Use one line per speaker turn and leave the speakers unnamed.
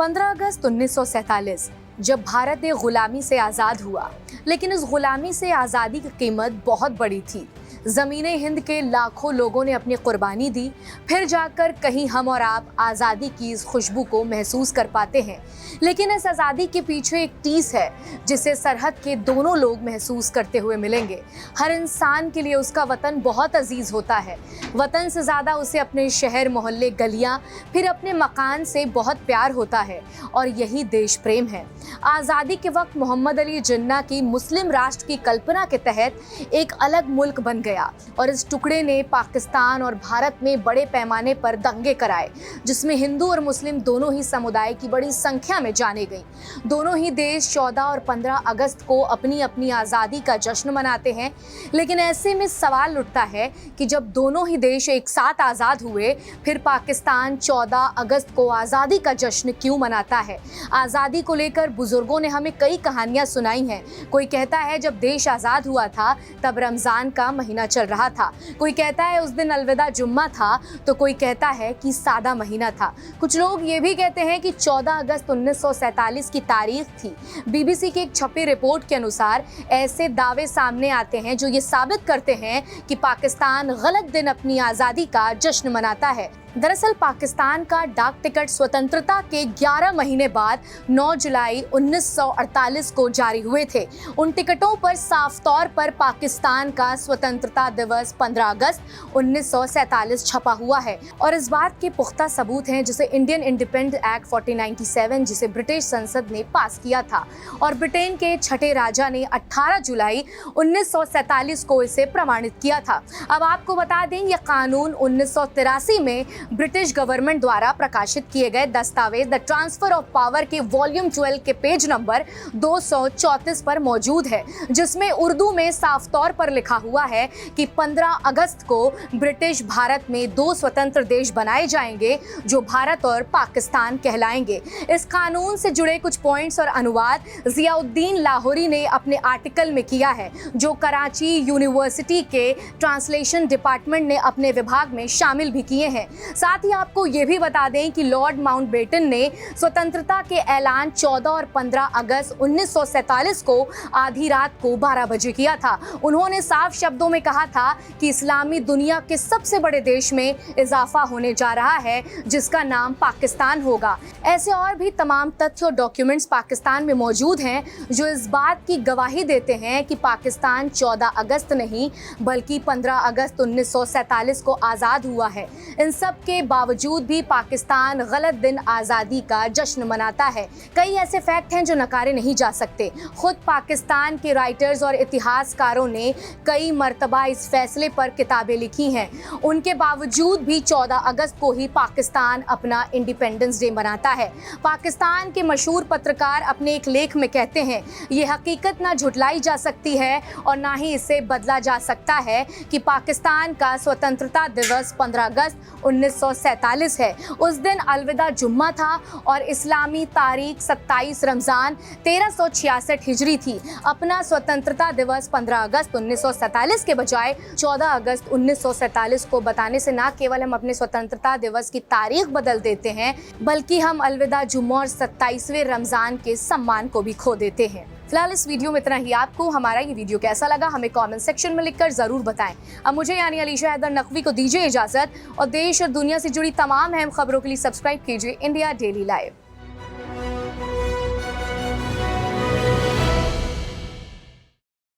15 अगस्त 1947 जब भारत एक गुलामी से आज़ाद हुआ, लेकिन इस गुलामी से आज़ादी की कीमत बहुत बड़ी थी। ज़मीने हिंद के लाखों लोगों ने अपनी कुर्बानी दी, फिर जाकर कहीं हम और आप आज़ादी की इस खुशबू को महसूस कर पाते हैं। लेकिन इस आज़ादी के पीछे एक टीस है जिसे सरहद के दोनों लोग महसूस करते हुए मिलेंगे। हर इंसान के लिए उसका वतन बहुत अजीज होता है। वतन से ज़्यादा उसे अपने शहर, मोहल्ले, गलियां, फिर अपने मकान से बहुत प्यार होता है और यही देश प्रेम है। आज़ादी के वक्त मोहम्मद अली जिन्ना की मुस्लिम राष्ट्र की कल्पना के तहत एक अलग मुल्क बन गया और इस टुकड़े ने पाकिस्तान और भारत में बड़े पैमाने पर दंगे कराए, जिसमें हिंदू और मुस्लिम दोनों ही समुदाय की बड़ी संख्या में जाने गई। दोनों ही देश 14 और 15 अगस्त को अपनी अपनी आज़ादी का जश्न मनाते हैं। लेकिन ऐसे में सवाल उठता है कि जब दोनों ही देश एक साथ आज़ाद हुए, फिर पाकिस्तान 14 अगस्त को आज़ादी का जश्न क्यों मनाता है? आज़ादी को लेकर बुजुर्गों ने हमें कई कहानियां सुनाई हैं। कोई कहता है जब देश आज़ाद हुआ था तब रमज़ान का महीना चल रहा था, कोई कहता है उस दिन अलविदा जुम्मा था, तो कोई कहता है कि सादा महीना था। कुछ लोग ये भी कहते हैं कि 14 अगस्त 1947 की तारीख थी। बीबीसी की एक छपी रिपोर्ट के अनुसार ऐसे दावे सामने आते हैं जो ये साबित करते हैं कि पाकिस्तान गलत दिन अपनी आज़ादी का जश्न मनाता है। दरअसल पाकिस्तान का डाक टिकट स्वतंत्रता के 11 महीने बाद 9 जुलाई 1948 को जारी हुए थे। उन टिकटों पर साफ तौर पर पाकिस्तान का स्वतंत्रता दिवस 15 अगस्त 1947 छपा हुआ है और इस बात के पुख्ता सबूत हैं जिसे इंडियन इंडिपेंडेंस एक्ट 1497 जिसे ब्रिटिश संसद ने पास किया था और ब्रिटेन के छठे राजा ने 18 जुलाई 1947 को इसे प्रमाणित किया था। अब आपको बता दें यह कानून 1983 में ब्रिटिश गवर्नमेंट द्वारा प्रकाशित किए गए दस्तावेज द ट्रांसफर ऑफ पावर के वॉल्यूम 12 के पेज नंबर 234 पर मौजूद है, जिसमें उर्दू में साफ तौर पर लिखा हुआ है कि 15 अगस्त को ब्रिटिश भारत में 2 स्वतंत्र देश बनाए जाएंगे जो भारत और पाकिस्तान कहलाएंगे। इस कानून से जुड़े कुछ पॉइंट्स और अनुवाद जियाउद्दीन लाहौरी ने अपने आर्टिकल में किया है, जो कराची यूनिवर्सिटी के ट्रांसलेशन डिपार्टमेंट ने अपने विभाग में शामिल भी किए हैं। साथ ही आपको ये भी बता दें कि लॉर्ड माउंटबेटन ने स्वतंत्रता के ऐलान 14 और 15 अगस्त 1947 को आधी रात को 12 बजे किया था। उन्होंने साफ शब्दों में कहा था कि इस्लामी दुनिया के सबसे बड़े देश में इजाफा होने जा रहा है जिसका नाम पाकिस्तान होगा। ऐसे और भी तमाम तथ्य और डॉक्यूमेंट्स पाकिस्तान में मौजूद हैं जो इस बात की गवाही देते हैं कि पाकिस्तान 14 अगस्त नहीं बल्कि 15 अगस्त 1947 को आज़ाद हुआ है। इन सब के बावजूद भी पाकिस्तान गलत दिन आज़ादी का जश्न मनाता है। कई ऐसे फैक्ट हैं जो नकारे नहीं जा सकते। खुद पाकिस्तान के राइटर्स और इतिहासकारों ने कई मर्तबा इस फैसले पर किताबें लिखी हैं। उनके बावजूद भी 14 अगस्त को ही पाकिस्तान अपना इंडिपेंडेंस डे मनाता है। पाकिस्तान के मशहूर पत्रकार अपने एक लेख में कहते हैं, ये हकीकत ना झुटलाई जा सकती है और ना ही इसे बदला जा सकता है कि पाकिस्तान का स्वतंत्रता दिवस 15 अगस्त 1947 है। उस दिन अलविदा जुम्मा था और इस्लामी तारीख 27 रमज़ान 1366 हिजरी थी। अपना स्वतंत्रता दिवस 15 अगस्त 1947 के बजाय 14 अगस्त 1947 को बताने से न केवल हम अपने स्वतंत्रता दिवस की तारीख बदल देते हैं, बल्कि हम अलविदा जुम्मा और 27वें रमज़ान के सम्मान को भी खो देते हैं। फिलहाल इस वीडियो में इतना ही। आपको हमारा ये वीडियो कैसा लगा हमें कमेंट सेक्शन में लिखकर ज़रूर बताएं। अब मुझे यानी अलीशा हैदर नकवी को दीजिए इजाज़त और देश और दुनिया से जुड़ी तमाम अहम खबरों के लिए सब्सक्राइब कीजिए इंडिया डेली लाइव।